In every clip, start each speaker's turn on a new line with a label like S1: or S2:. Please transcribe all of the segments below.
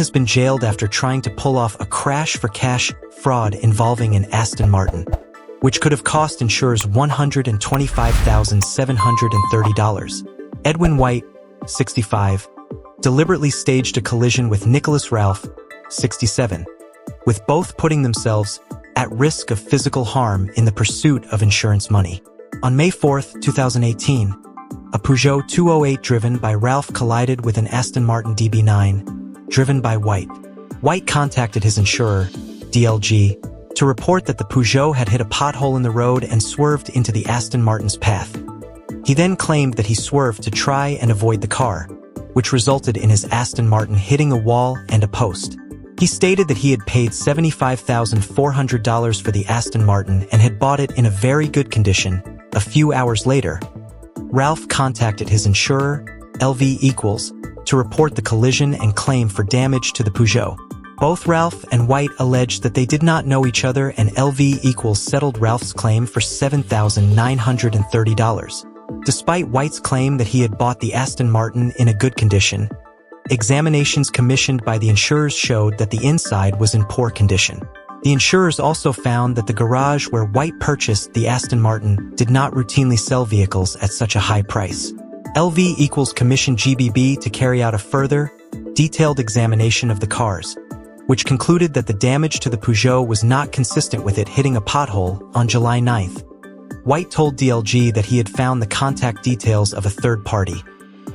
S1: has been jailed after trying to pull off a crash-for-cash fraud involving an Aston Martin, which could have cost insurers $125,730. Edwin White, 65, deliberately staged a collision with Nicholas Ralph, 67, with both putting themselves at risk of physical harm in the pursuit of insurance money. On May 4, 2018, a Peugeot 208 driven by Ralph collided with an Aston Martin DB9, driven by White. White contacted his insurer, DLG, to report that the Peugeot had hit a pothole in the road and swerved into the Aston Martin's path. He then claimed that he swerved to try and avoid the car, which resulted in his Aston Martin hitting a wall and a post. He stated that he had paid $75,400 for the Aston Martin and had bought it in a very good condition. A few hours later, Ralph contacted his insurer, LV=, to report the collision and claim for damage to the Peugeot. Both Ralph and White alleged that they did not know each other, and LV= settled Ralph's claim for $7,930. Despite White's claim that he had bought the Aston Martin in a good condition, examinations commissioned by the insurers showed that the inside was in poor condition. The insurers also found that the garage where White purchased the Aston Martin did not routinely sell vehicles at such a high price. LV= commissioned GBB to carry out a further, detailed examination of the cars, which concluded that the damage to the Peugeot was not consistent with it hitting a pothole. On July 9th, White told DLG that he had found the contact details of a third party,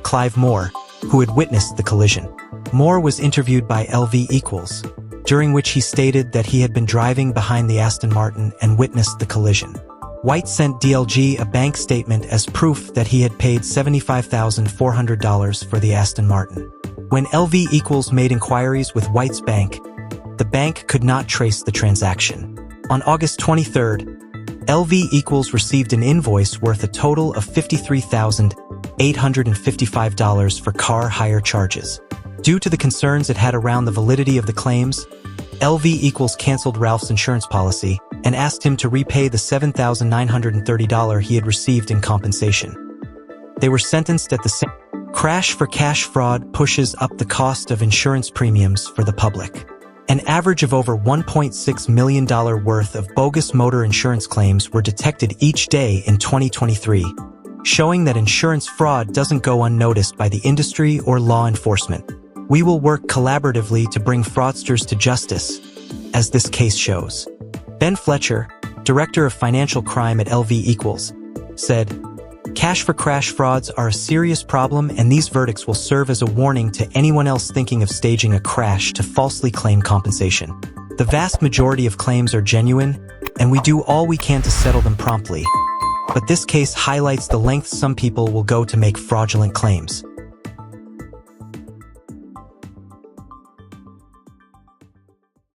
S1: Clive Moore, who had witnessed the collision. Moore was interviewed by LV=, during which he stated that he had been driving behind the Aston Martin and witnessed the collision. White sent DLG a bank statement as proof that he had paid $75,400 for the Aston Martin. When LV= made inquiries with White's bank, the bank could not trace the transaction. On August 23rd, LV= received an invoice worth a total of $53,855 for car hire charges. Due to the concerns it had around the validity of the claims, LV= canceled Ralph's insurance policy and asked him to repay the $7,930 he had received in compensation. They were sentenced at the same. Crash-for-cash fraud pushes up the cost of insurance premiums for the public. An average of over $1.6 million worth of bogus motor insurance claims were detected each day in 2023, showing that insurance fraud doesn't go unnoticed by the industry or law enforcement. We will work collaboratively to bring fraudsters to justice, as this case shows. Ben Fletcher, Director of Financial Crime at LV=, said, "Cash-for-crash frauds are a serious problem, and these verdicts will serve as a warning to anyone else thinking of staging a crash to falsely claim compensation. The vast majority of claims are genuine, and we do all we can to settle them promptly. But this case highlights the lengths some people will go to make fraudulent claims."